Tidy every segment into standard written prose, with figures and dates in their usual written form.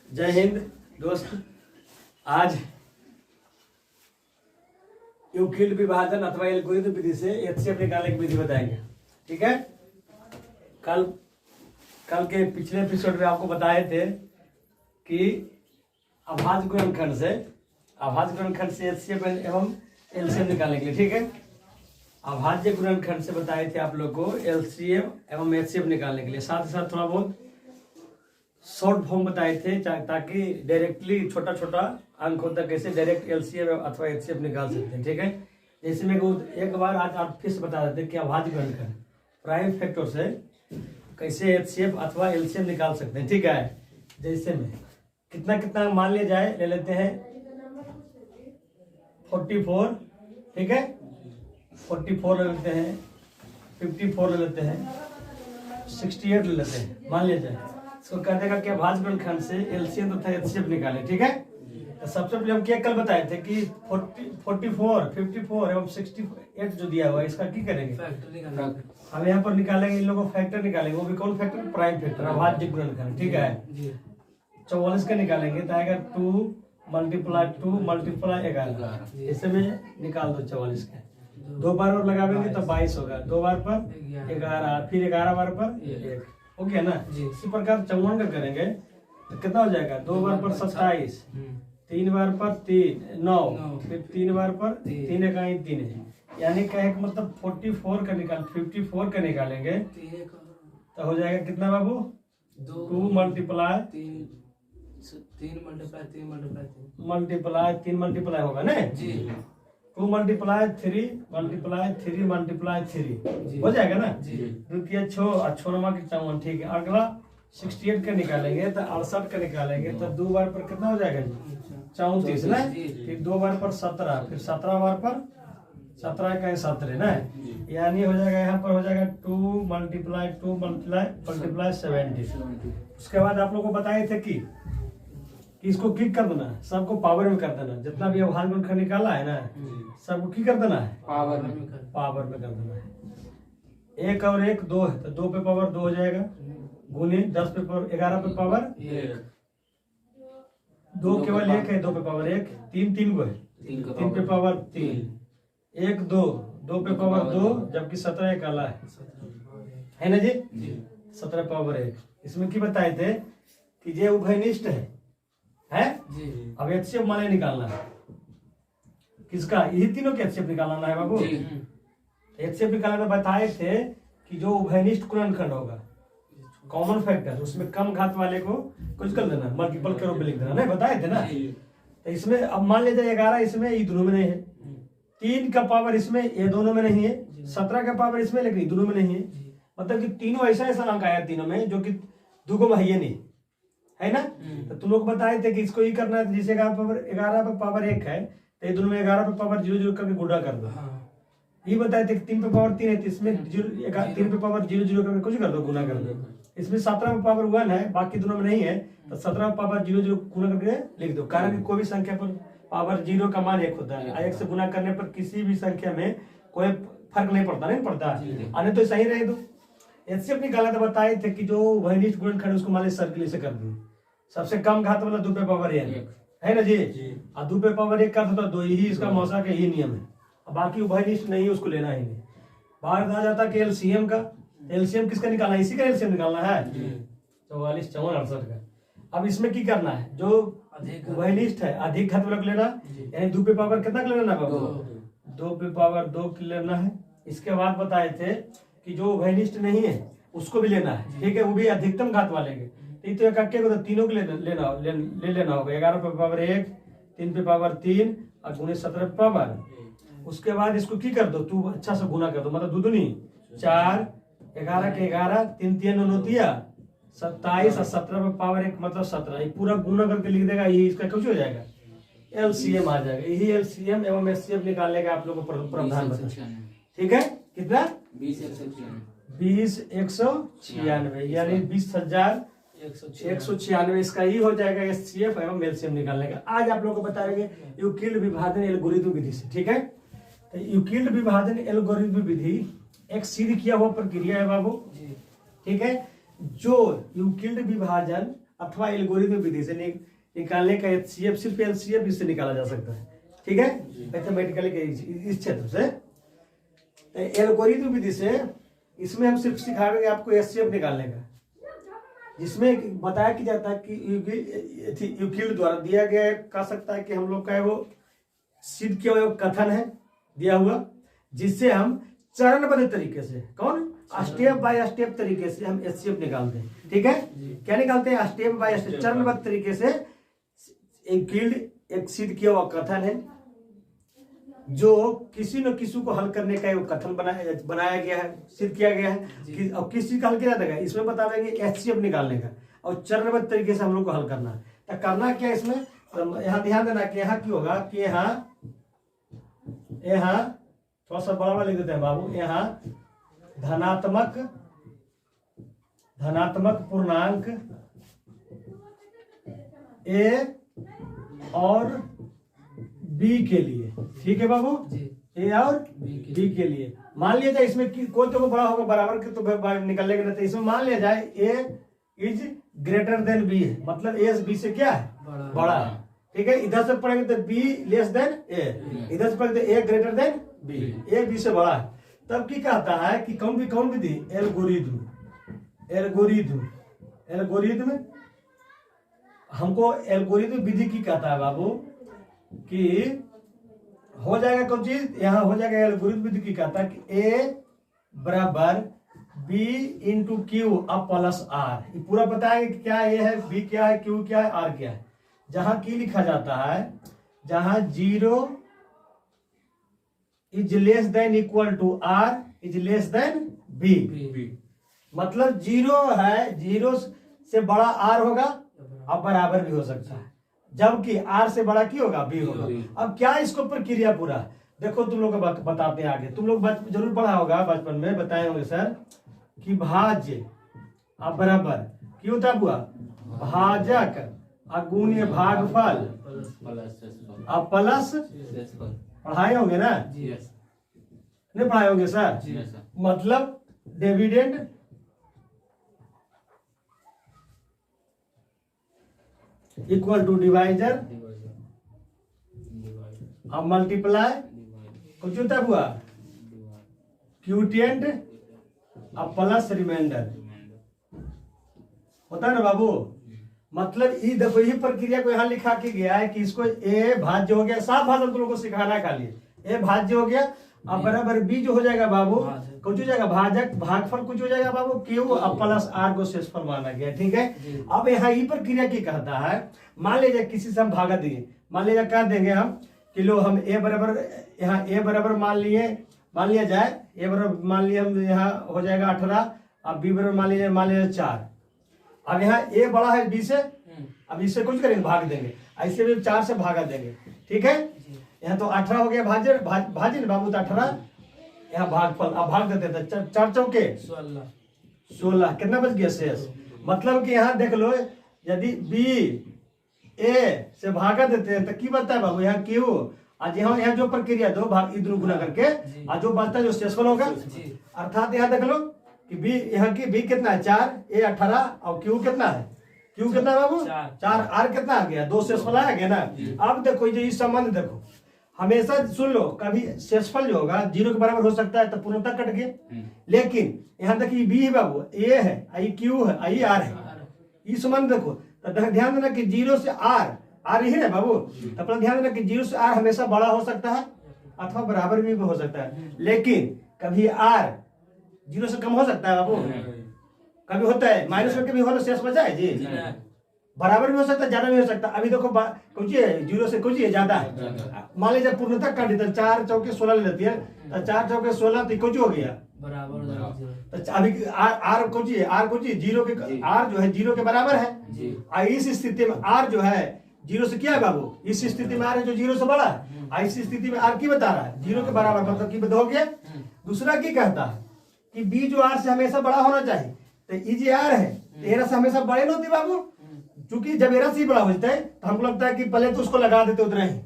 जय हिंद दोस्त। आज यूक्लिड विभाजन अथवा एल्गोरिथम विधि से एचसीएफ निकालने की विधि बताएंगे। ठीक है। कल के पिछले एपिसोड में आपको बताए थे कि अभाज्य गुणनखंड से एचसीएफ एवं एलसीएम निकालने के लिए। ठीक है। अभाज्य गुणनखंड से बताए थे आप लोग को एलसीएम एवं एचसीएफ निकालने के लिए, साथ ही साथ थोड़ा बहुत शॉर्ट फॉर्म बताए थे ताकि डायरेक्टली छोटा छोटा अंक होता कैसे डायरेक्ट एलसीएम अथवा एचसीएफ निकाल सकते हैं। ठीक है। जैसे मैं एक बार आज आप फिर से बता देते हैं कि अभाज्य गुणनखंड प्राइम फैक्टर से कैसे एचसीएफ अथवा एलसीएम निकाल सकते हैं। ठीक है। जैसे में कितना मान लिया जाए, ले लेते हैं 44। ठीक है। 44 ले लेते हैं, 54 ले लेते हैं, 68 ले लेते हैं, मान लिया जाए। इसको कह देगा कि अभाज्य गुणनखंड से एलसीएम तथा एचसीएफ निकालें। ठीक है। तो सबसे पहले हम क्या कल बताए थे कि 44, 54 एवं 68 जो दिया हुआ है इसका क्या करेंगे, हम यहाँ पर निकालेंगे, इन लोगों को फैक्टर निकालेंगे। वो भी कौन फैक्टर, प्राइम फैक्टर, अभाज्य गुणनखंड। ठीक है। 44 का निकालेंगे तो आएगा 2 × 2 × 11। ऐसे में निकाल दो 44 का। 2 बार और लगाएंगे तो 22 होगा, 2 बार पर 11, फिर 11 बार पर 1 हो गया ना। इसी प्रकार 54 का करेंगे तो कितना हो जाएगा, 2 बार पर 27, 3 बार पर 3 9, फिर 3 बार पर 3 इकाई 3 है, यानी कहे कि मतलब 54 का 54 का निकालेंगे तो हो जाएगा कितना बाबू, 2 × 3 मल्टीप्लाई होगा ना जी। 2 × 3 × 3 हो जाएगा ना। द्वितीय 6 और 6 नमा के 54। ठीक है। अगला 68 का निकालेंगे तो 68 का निकालेंगे तो 2 बार पर कितना हो जाएगा जी, 34 ना। फिर 2 बार पर 17, फिर 17 बार पर 17 का 17 ना, यानी हो जाएगा यहाँ पर हो जाएगा 2 × 2 × 70। उसके बाद आप लोग को बताए थे कि इसको क्लिक कर देना, सबको पावर में कर देना। जितना भी अभाज्य गुणनखंड निकाला है ना सबको क्लिक कर देना है, पावर में कर देना है। 1 और 1 2 है तो 2 पे पावर 2 हो जाएगा, गुने 10 पे पावर 11 पे पावर 1, 2 केवल 1 है, 2 पे पावर 1, 3 को है, 3 पे पावर 3, 1 2 पे पावर 2, जबकि 17 एक आला है ना जी। 17 पावर 1। इसमें क्या बताए थे कि ये उभयनिष्ठ है जी। अब एचसीएफ माने निकालना है किसका, यही तीनों के एचसीएफ निकालना है बाबू। एचसीएफ निकालना बताए थे कि जो उभयनिष्ठ गुणनखंड होगा कॉमन फैक्टर, उसमें कम घात वाले को कुछ कर देना, मल्टीपल के रूप में लिख देना, नहीं बताए थे ना। तो इसमें अब मान लीजिए 11 इसमें ये दोनों में नहीं है, 3 का पावर इसमें ये दोनों में नहीं है, 17 का पावर इसमें लेकिन दोनों में नहीं है। मतलब कि तीनों ऐसा अंक आया तीनों में जो कि दुगो में है नहीं, है ना। तो तुम लोग बताए थे कि इसको ये करना है, जिसे 11 पे पावर 1 है तो ये दोनों में 11 पे पावर 0 करके गुणा कर दो। ये बताए थे कि 3 पे पावर 3 है तो इसमें 3 पे पावर 0 करके कुछ कर दो, गुना कर दो। इसमें 17 पे पावर 1 है, बाकी दोनों में नहीं है, तो 17 पे पावर 0 गुना करके लिख दो। कारण कि कोई भी संख्या पर पावर 0 का मान 1 होता है, 1 से गुना करने पर किसी भी संख्या में कोई फर्क नहीं पड़ता, आने तो सही रहे। तो एचसीएफ निकाला तो बताए थे कि जो उभयनिष्ठ गुणनखंड उसको मान सर्किल से कर दो, सबसे कम घात वाला 2 पे पावर 1 है ना जी। और 2 पे पावर 1 करता तो 2 ही इसका मौसा का ही नियम है, बाकी उभयनिष्ठ नहीं है उसको लेना ही नहीं। बाहर आ जाता कि एलसीएम का, एलसीएम किसका निकालना है, इसी का एलसीएम निकालना है 44 54 68 का। अब इसमें क्या करना है, जो उभयनिष्ठ है अधिक घात वाला लेना, यानी 2 पे पावर कितना लेना है बाबू, 2 पे पावर 2 लेना है। इसके बाद बताए थे कि जो उभयनिष्ठ नहीं है उसको भी लेना है। ठीक है। वो भी अधिकतम घात वाले के, तो एक को तो तीनों को ले लेना होगा। 11 पे पावर 1, 3 पे पावर 3 और गुणे 17 पे पावर। उसके बाद इसको की कर दो, तू अच्छा से गुना कर दो, मतलब 2 दूनी 4, 11 के 11, 3 3 9 27 और 17 पे पावर 1 मतलब 17। ये पूरा गुना करके लिख देगा, ये इसका कुछ हो जाएगा, एलसीएम आ जाएगा। यही एलसीएम एवं एचसीएफ निकालने का आप लोगों को प्रावधान बताया। ठीक है। कितना, 20 196, यानी 20,196 इसका ही हो जाएगा एचसीएफ एवं एलसीएम निकालने का। आज आप लोगों को बता रहे यूक्लिड विभाजन एल्गोरिथम विधि से। ठीक है। तो यूक्लिड विभाजन एल्गोरिथम विधि एक सिद्ध किया हुआ प्रक्रिया है बाबू। ठीक है। जो यूक्लिड विभाजन अथवा एल्गोरिथम विधि से निकालने का HCF सिर्फ LCF इससे निकाला जा सकता है। ठीक है, मैथमेटिकली के इस क्षेत्र से एल्गोरिथम विधि से इसमें हम सिर्फ सिखाएंगे आपको HCF निकालने का, जिसमें बताया कि जाता है कि यूक्लिड द्वारा दिया गया कह सकता है कि हम लोग का है वो सिद्ध किया हुआ कथन है दिया हुआ, जिससे हम चरणबद्ध तरीके से स्टेप बाय स्टेप तरीके से हम HCF निकालते हैं। ठीक है, क्या निकालते हैं? स्टेप बाय स्टेप चरणबद्ध तरीके से यूक्लिड एक सिद्ध किया हुआ कथन है जो किसी न किसी को हल करने का कथन बनाया गया है, सिद्ध किया गया है। और किस चीज का हल किया जाता है इसमें बता देंगे HCF निकालने का, और चरणबद्ध तरीके से हम लोग को हल करना है। तो करना क्या इसमें, तो यहाँ ध्यान देना कि यहाँ क्या होगा कि यहाँ थोड़ा सा बड़ा लिख देते हैं बाबू, यहाँ धनात्मक पूर्णांक A और B के लिए। ठीक है बाबू, A और B के लिए मान लिया जाए इसमें कोई तो बड़ा होगा बराबर के तो निकलने के, तो इसमें मान लिया जाए A is greater than B है, मतलब A B से क्या है? बड़ा है। ठीक है, इधर से पढ़ेंगे तो B लेस देन A, इधर से पढ़ेंगे तो A greater than B, A B से बड़ा है। तब की कहता है कि कौन विधि? एल्गोरिथम हमको एल्गोरिथम विधि की कहता है बाबू कि हो जाएगा कौन चीज, यहाँ हो जाएगा एल्गोरिथम विधि की कहता है कि A बराबर B इंटू क्यू अब प्लस R। ये पूरा बताएंगे कि क्या A है, B क्या है, Q क्या है, R क्या है। जहां की लिखा जाता है, जहां 0 is less than equal to R is less than B, मतलब 0 है, 0 से बड़ा R होगा अब बराबर भी हो सकता है, जबकि R से बड़ा क्या होगा? B होगा। अब क्या इसको प्रक्रिया पूरा देखो, तुम लोग को बताते हैं आगे, तुम लोग जरूर पढ़ा होगा बचपन में, बताए होंगे सर कि भाज्य अब बराबर क्यों होता हुआ भाजक अगुण्य भागफल अब प्लस पढ़ाए होंगे ना? नहीं पढ़ाए होंगे सर? मतलब डिविडेंड इक्वल टू डिवाइजर अब मल्टीप्लाई कुछ होता हुआ क्यूटिएंट अब प्लस रिमाइंडर होता है ना बाबू। मतलब ये देखो, यही प्रक्रिया को यहाँ लिखा के गया है कि इसको A भाज्य हो गया, साफ भाषा तुम लोगों को सिखाना है खाली, A भाज्य हो गया अब बराबर B जो हो जाएगा बाबू कुछ हो जाएगा भाजक भागफल कुछ हो जाएगा बाबू Q अब प्लस R को शेषफल माना गया। ठीक है, अब यहाँ ये प्रक्रिया की कहता है, मान लीजिए किसी से हम भागा दिए, मान लीजिए क्या देंगे हम कि लो हम A बराबर, यहाँ A बराबर मान लिया जाए A बराबर मान लिया हम, यहाँ हो जाएगा 18, अब B बराबर मान लीजिए 4। अब यहाँ A बड़ा है B से, अब इससे कुछ करेंगे भाग देंगे, ऐसे भी 4 से भागा देंगे। ठीक है, यहाँ तो 18 हो गया भाज्य बाबू, तो 18 यहाँ भागफल, अब भाग देते थे 4 चौके 16, कितना बच गया शेष। मतलब कि यहाँ देख लो, यदि B A से भागा देते हैं तो की बचता है बाबू यहाँ Q, आज यहाँ जो प्रक्रिया दो भाग इधर गुना करके आज जो बचता है जो शेषफल होगा। अर्थात यहाँ देख लो कि B यहाँ की B कितना है 4, A 18 और Q कितना है? Q कितना है बाबू 4, R कितना आ गया 2, शेषफल आ गया ना। अब देखो जो इस संबंध देखो, हमेशा सुन लो, कभी शेषफल जो होगा 0 के बराबर हो सकता है तो पूर्णतः कट गया, लेकिन यहाँ देखिए B है बाबू, A है, आई Q है, आई R है, इस संबंध देखो तो ध्यान देना कि 0 से R ही है बाबू, तो अपना ध्यान देना कि 0 से R हमेशा बड़ा हो सकता है अथवा बराबर भी हो सकता है, लेकिन कभी R 0 से कम हो सकता है बाबू, कभी होता है माइनस में कभी होना शेष बचा है जी, बराबर भी हो सकता है ज्यादा भी हो सकता है। अभी देखो कुछ है 0 से कुछ है ज्यादा है, मान लीजिए पूर्णतः काट देते 4 चौके 16 ले लेती है, तो 4 चौके 16 तो कुछ हो गया बराबर। तो अभी R कुछ है, R कुछ 0 के R जो है 0 के बराबर है। इस स्थिति में R जो है 0 से क्या है बाबू, इस स्थिति में R है जो 0 से बड़ा है, इस स्थिति में R की बता रहा है 0 के बराबर, मतलब की हो गया। दूसरा की कहता है कि B जो R से हमेशा बड़ा होना चाहिए, तो ये जो R है तेरा से हमेशा बड़े नहीं होती बाबू, क्योंकि जब एरा से बड़ा हो जाता है तो हमको लगता है कि पहले तो उसको लगा देते उतना ही,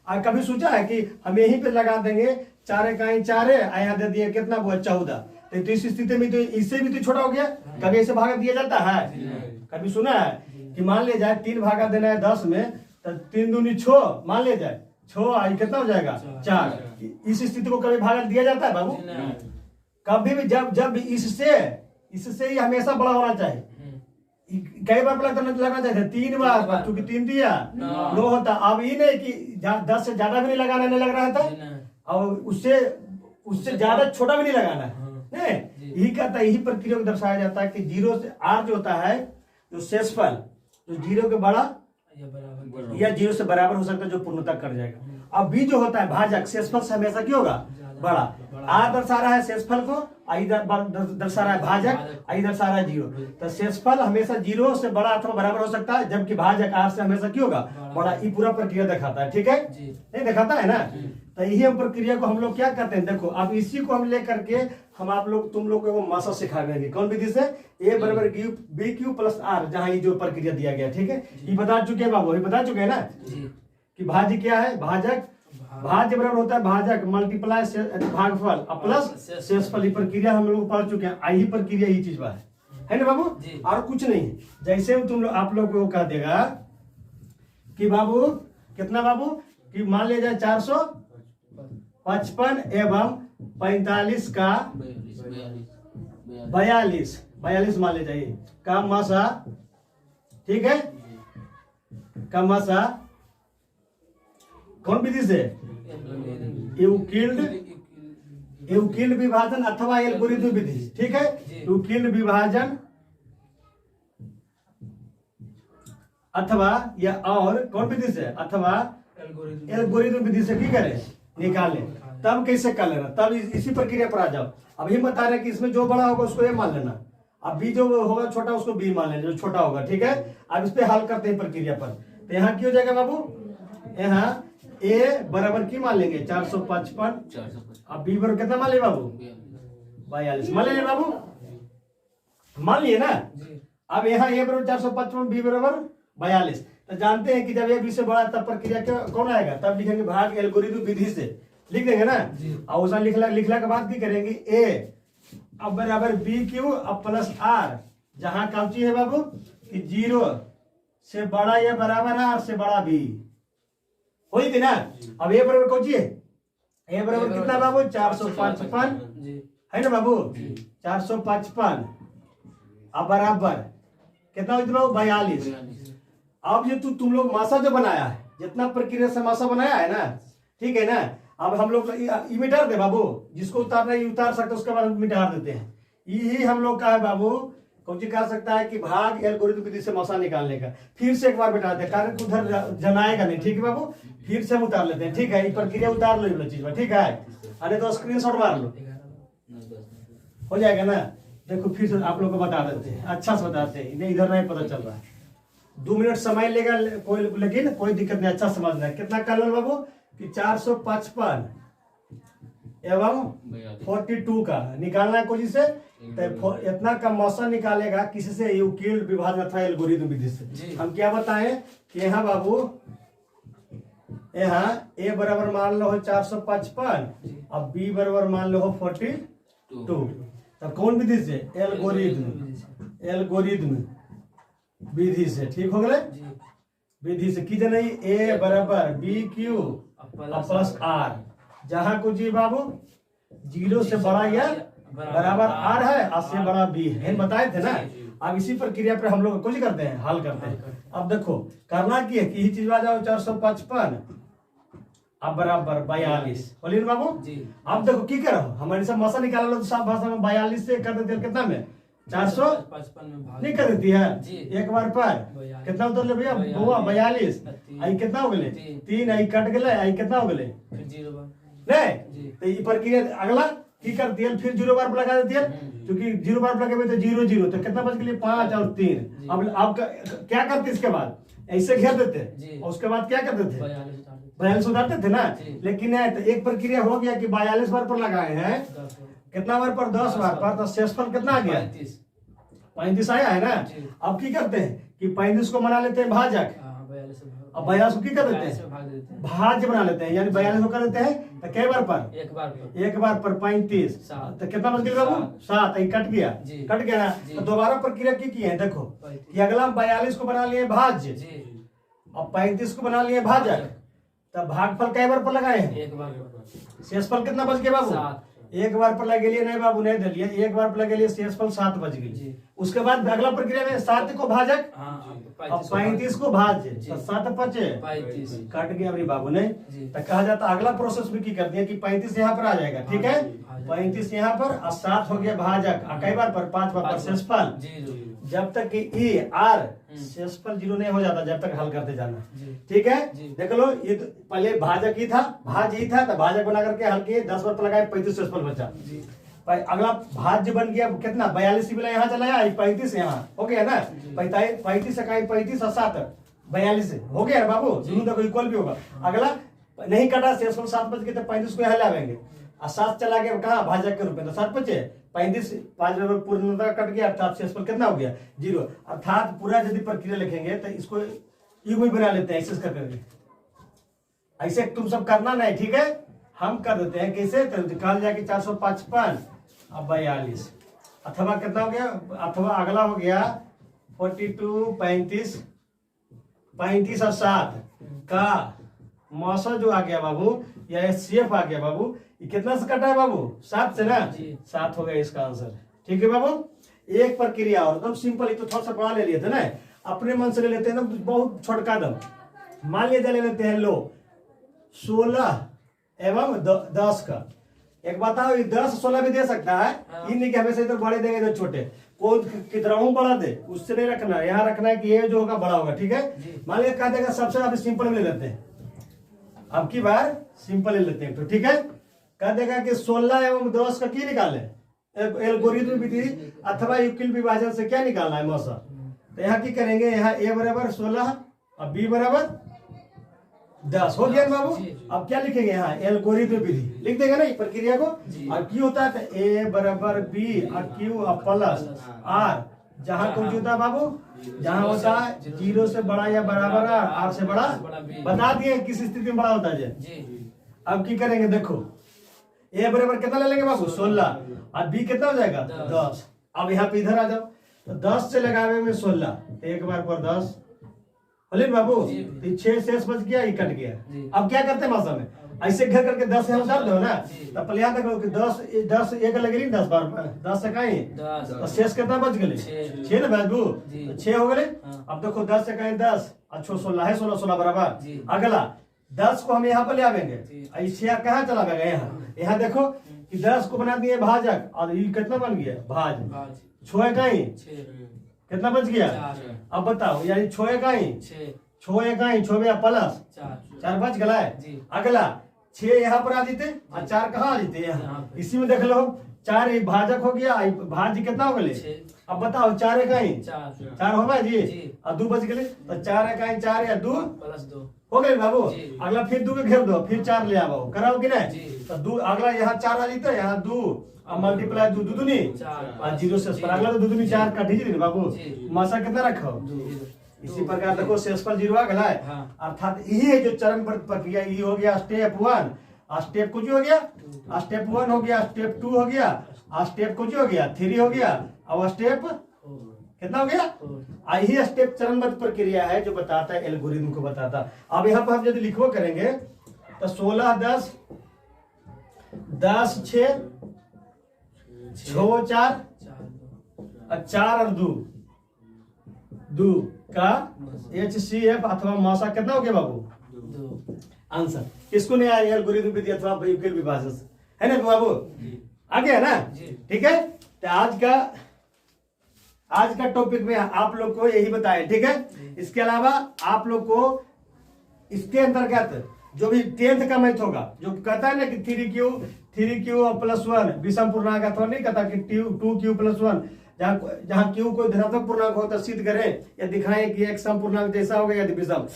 और कभी सोचा है कि हम यहीं पे लगा देंगे 4 इकाई 4 है, यहाँ दे दिया कितना हुआ 14। तो इस स्थिति में तो इससे भी तो छोटा हो गया। कभी ऐसे भागा दिया जाता है? कभी सुना है कि मान लिया जाए 3 भागा देना है 10 में, तो 3 दूनी 6, मान लिया जाए 6 आई कितना हो जाएगा 4। इस स्थिति को कभी भागा दिया जाता है बाबू? कभी भी जब इससे ही हमेशा बड़ा होना चाहिए। कई बार लगना चाहिए 3 बार, क्योंकि 3 दिया 9 होता। अब ये नहीं कि 10 से ज्यादा भी नहीं लगाना, नहीं लग रहा था, और उससे ज्यादा छोटा भी नहीं लगाना है। नहीं, यही कहता है, यही प्रक्रिया को दर्शाया जाता है कि 0 से R जो होता है, जो शेषफल जो 0 के बड़ा या 0 से बराबर हो सकता है, जो पूर्णता कर जाएगा। अब B जो होता है भाजक, शेषफल से हमेशा क्या होगा बड़ा। R दर्शा रहा है शेषफल को, I दर्शा रहा है भाजक, I दर्शा रहा है 0। तो शेषफल हमेशा 0 से बड़ा अथवा बराबर हो सकता है, जबकि भाजक R से हमेशा क्यों होगा बड़ा। ये पूरा प्रक्रिया दिखाता है, ठीक है, नहीं दिखाता है ना। तो यही हम प्रक्रिया को हम लोग क्या करते हैं, देखो अब इसी को हम लेकर के हम आप लोग तुम लोग को मासा सिखाएंगे। कौन विधि से? A बराबर BQ प्लस R, जहाँ ये जो प्रक्रिया दिया गया, ठीक है, ये बता चुके हैं बाबू, ये बता चुके हैं ना कि भाज्य क्या है, भाजक, भाज्य बराबर होता है भाजक मल्टीप्लाई भागफल प्लस शेषफल। प्रक्रिया हम लोग पढ़ चुके हैं। यही प्रक्रिया यही चीज है ना बाबू, और कुछ नहीं है। जैसे तुम लोग आप लोग को कह देगा कि बाबू कितना बाबू, कि मान लिया जाए 455 एवं 45 का 42 मान ले जाइए का मासा, ठीक है, का मासा कौन विधि से? यूक्लिड विभाजन अथवा एल्गोरिथम विधि, ठीक है। यूक्लिड विभाजन अथवा या और कौन विधि से, अथवा एल्गोरिथम विधि से की करें निकाले। तब कैसे कर लेना, तब इसी प्रक्रिया पर आ जाओ। अब ये बता रहे कि इसमें जो बड़ा होगा उसको ए मान लेना, अब बी जो होगा छोटा उसको बी मान लेना, जो छोटा होगा, ठीक है। अब इस पे हल करते हैं प्रक्रिया पर। तो यहाँ क्या हो जाएगा बाबू, यहाँ ए बराबर की मान लेंगे 455, अब बी बराबर कितना मान ले बाबू 42 मान ले बाबू, मान लिए ना। अब यहाँ ए बराबर 455, बी बराबर 42। तो जानते हैं कि जब ए बी से बड़ा तब प्रक्रिया कौन आएगा, तब लिखेंगे भाग एल्गोरिथम विधि से, लिख देंगे ना। और उसमें लिखला के बाद की करेंगे ए अब बराबर बी क्यू अब प्लस आर, जहां काउची है बाबू कि 0 से बड़ा या बराबर आर से बड़ा बी हो थी ना। अब ए बराबर कौची है, ए बराबर कितना बाबू 455 है ना बाबू, 455 अब बराबर कितना हुई बाबू 42। अब ये तुम लोग मासा जो बनाया है, जितना प्रक्रिया से मासा बनाया है ना, ठीक है ना। अब हम लोग मिटार दे बाबू, जिसको उतारना है उतार सकते, उसके बाद मिटार देते हैं। यही हम लोग का है बाबू, कौन कह सकता है कि भाग एल्गोरिथम विधि से मौसा निकालने का। फिर से एक बार बिठा दे, कारण उधर जनाएगा नहीं, ठीक है बाबू। फिर से हम उतार लेते हैं, ठीक है। ये प्रक्रिया उतार लो ये चीज, ठीक है। अरे तो स्क्रीनशॉट मार लो, हो जाएगा ना। देखो फिर से आप लोग को बता देते हैं, अच्छा से बताते हैं, इधर नहीं पता चल रहा है। 2 मिनट समय लेगा कोई, लेकिन कोई दिक्कत नहीं, अच्छा समझना है। कितना कर लो बाबू कि 455 एवं 42 का निकालना है कोई से, तो इतना का मौसम निकालेगा किसी से, यूक्लिड विभाजन अथवा एल्गोरिथम विधि से। हम क्या बताएं कि यहाँ बाबू, यहाँ ए बराबर मान लो 455, अब बी बराबर मान लो 42। तब कौन विधि से, एल्गोरिथम विधि से, ठीक हो गए विधि से की जाए। ए बराबर बी क्यू प्लस आर, जहां कुछ जी बाबू 0 से बड़ा या बराबर आर है, आर से बड़ा बी है, बताए थे ना। अब इसी प्रक्रिया पर हम लोग कुछ करते हैं, हल करते हैं। अब देखो करना की है कि यही चीज आ जाओ 455 अब बराबर 42, बोलिए बाबू। अब देखो की करो, हमारे सब मसा निकाला लो तो साफ भाषा में 42 से कर देते, कितना में 455 में नहीं कर देती है एक बार पर, कितना उतर ले भैया 42, आई कितना हो गए 3, आई कट गए, आई कितना हो गए नहीं। तो ये प्रक्रिया अगला की करती है, फिर 0 बार पर लगा देती है, क्योंकि 0 बार पर लगे तो 0 0, तो कितना बच गया 5 और 3। अब क्या करते इसके बाद, ऐसे घेर देते और उसके बाद क्या करते थे 42 उतारते थे ना। लेकिन तो एक प्रक्रिया हो गया कि 42 बार पर लगाए हैं, कितना बार पर 10 बार पर, तो शेषफल कितना आ गया 35 आया है ना। अब की करते हैं कि 35 को बना लेते हैं भाजक, अब 42 को की कर देते से भाग देते हैं, हैं। भाज्य बना लेते हैं, यानी 42 को कर देते हैं तो कई बार पर, एक बार पर एक बार पर 35, सात। तो कितना बच गया बाबू? 7। ये कट गया, जी। कट गया ना। जी। तो दोबारा प्रक्रिया की है, देखो 35। कि अगला हम 42 को बना लिए भाज्य, जी अब 35 को बना लिए भाजक, तब भागफल कई बार पर लगाए हैं? एक बार पर शेषफल कितना बच गया बाबू? 7। एक बार पर लगे लिए नहीं बाबू, नहीं दिलिए, एक बार पर लगे लिए शेषफल 7 बच गई। जी। उसके बाद अगला प्रक्रिया में 7 को भाजक, हाँ अब 35 को भाज्य, जी। तो 7 बचे, 35 कट गया अभी बाबू ने। जी। तो कहा जाता अगला प्रोसेस भी की कर दिया कि 35 यहाँ पर आ जाएगा, ठीक है, भाजक। 35 यहाँ पर और 7 हो गया भाजक, और कई बार पर 5 बार पर शेषफल, जी जी जब तक कि ई आर शेषफल 0 नहीं हो जाता, जब तक हल करते जाना, जी। ठीक है। जी। देख लो ये तो पहले भाजक ही था, भाज ही था, तो भाजक बना करके हल किए, 10 बार पर लगाए, 35 शेषफल बचा। जी अगला भाज्य बन गया कितना? 42 मिला यहाँ चला आया, 35 यहाँ हो गया ना, 35 इकाई 35 और 7 42 हो गया बाबू, दोनों देखो इक्वल भी होगा। अगला नहीं कटा, शेषफल 7 बच गए, तो 35 को यहाँ लावेंगे, और 7 चला गया कहाँ? भाजक के रूप में, तो 7 बचे, 35 5 बार पूर्णतः कट गया, अर्थात शेषफल कितना हो गया? 0। अर्थात पूरा यदि प्रक्रिया लिखेंगे तो इसको युग्म बना लेते हैं, ऐसे करके, ऐसे तुम सब करना नहीं, ठीक है। हम कर देते हैं कैसे, तो निकाल जाके 455 अब 42, अथवा कितना हो गया? अथवा अगला हो गया 42 35 35 और 7 का मौसा जो आ गया बाबू, या एचसीएफ आ गया बाबू, ये कितना से कटा है बाबू? 7 से ना, जी। 7 हो गया इसका आंसर, ठीक है बाबू। एक प्रक्रिया और एकदम सिंपल, ये तो थोड़ा सा बड़ा ले लिए थे ना, अपने मन से ले लेते हैं ना, बहुत छोटका दम। मान लीजिए ले लेते हैं, लो 16 एवं 10 का, एक बताओ, ये 10 16 भी दे सकता है, हाँ। ये नहीं कि हमेशा इधर बड़े देंगे इधर छोटे, कौन कितना बड़ा दे, उससे नहीं रखना है, यहाँ रखना है कि ये जो होगा बड़ा होगा, ठीक है। जी। मान लीजिए कह देगा सबसे अभी सिंपल में ले लेते हैं, अब की बार सिंपल ले लेते हैं, तो ठीक है। कह देगा कि 16 एवं 10 का की निकाले, एल्गोरिथम विधि अथवा यूक्लिड विभाजन से क्या निकालना है मौसा, तो यहाँ की करेंगे, यहाँ a बराबर 16 और b बराबर 10 हो गया बाबू। जी। अब क्या लिखेंगे यहाँ? एल्गोरिथम विधि लिख देंगे ना, ये प्रक्रिया को। जी। और क्यू होता है तो a बराबर b और q और प्लस r, जहाँ कुछ होता है बाबू, जहाँ होता है 0 से बड़ा या बराबर r, r से बड़ा, बता दिए किस स्थिति में बड़ा होता है। जी अब की करेंगे, देखो a बराबर कितना ले लेंगे बाबू? 16 और b कितना हो जाएगा? 10। अब यहाँ पे इधर आ जाओ, तो 10 से लगावे में 16, एक बार पर 10 बोले बाबू, जी। तो 6 शेष बच गया, ये कट जी। गया। अब क्या करते हैं मौसम में, ऐसे घर करके 10 यहाँ उतार दो ना, जी। तब पहले याद रखो कि 10 एक लगे 10 बार 10 से कहीं, 10 तो शेष कितना बच गए? 6 ना बाबू, जी। तो 6 हो गए। हाँ। अब देखो 10 से कहीं 10 अच्छो 16 है, 16 16 बराबर। जी। अगला 10 को हम यहाँ पर ले आवेंगे, जी। ऐसे कहाँ चला जाएगा? यहाँ देखो कि 10 को बना दिए भाजक, और ये कितना बन गया? भाज। 6 कहीं 6 कितना बच गया? 4 अब बताओ, यानी 6 कहीं 6 6 कहीं 6 प्लस 4 बच गया है। जी। अगला 6 यहाँ पर आ जीते और 4 कहाँ आ जीते? यहाँ यहाँ पे। इसी में देख लो, 4 भाजक हो गया, भाज कितना हो गए? 6 अब बताओ 4 कहीं 4 हो गए जी, जी। और 2 बच गए, तो 4 कहीं 4 या 2 प्लस 2 हो गए बाबू। जी। अगला फिर 2 के घेर दो, फिर 4 ले आओ, कराओ कि नहीं? जी। तो 2 अगला यहाँ 4 आ जीते, यहाँ 2 और मल्टीप्लाई 2 दूनी 4 और 0 से जी। अगला तो 2 दूनी 4 काट ही बाबू। जी। मासा कितना रखो? इसी प्रकार देखो शेषफल 0 आ गया है। हाँ। अर्थात यही है जो चरण प्रक्रिया, ये हो गया स्टेप 1, स्टेप कुछ हो गया, स्टेप 1 हो गया, स्टेप 2 हो गया, स्टेप कुछ हो गया, 3 हो गया, और स्टेप कितना हो गया? यही स्टेप चरणबद्ध प्रक्रिया है जो बताता है, एल्गोरिथम को बताता। अब यहाँ पर हम यदि लिखो करेंगे तो 16 10 10 6 6 4 और 4 और 2 का HCF अथवा मासा कितना हो गया बाबू? आंसर किसको नहीं आया? एल्गोरिथम विधि अथवा यूक्लिड विभाजन से, है ना बाबू? आ गया ना? ठीक है। तो आज का टॉपिक में आप लोग को यही बताएं, ठीक है। इसके अलावा आप लोग को इसके अंतर्गत जो भी 10th का मैथ होगा, जो कहता है ना कि 3Q प्लस 1 विषम पूर्णांक, अथवा नहीं कहता कि 2Q प्लस 1, जहां Q को धनात्मक पूर्णांक हो तो सिद्ध करें या दिखाएं कि एक सम पूर्णांक जैसा होगा या विषम।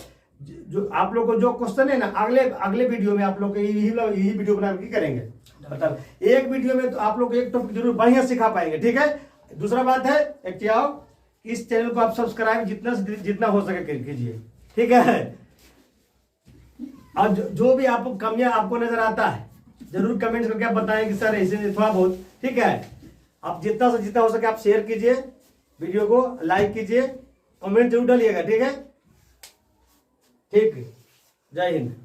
जो आप लोग को जो क्वेश्चन है ना, अगले वीडियो में आप लोग को यही वीडियो बना के करेंगे। मतलब एक वीडियो में तो आप लोग एक टॉपिक जरूर बढ़िया सिखा पाएंगे, ठीक है। दूसरा बात है, एक क्या हो, इस चैनल को आप सब्सक्राइब जितना हो सके कीजिए, ठीक है। और जो भी आपको कमियां आपको नजर आता है जरूर कमेंट करके आप बताएं कि सर ऐसे थोड़ा बहुत, ठीक है। आप जितना से जितना हो सके आप शेयर कीजिए, वीडियो को लाइक कीजिए, कमेंट जरूर डालिएगा, ठीक है। ठीक, जय हिंद।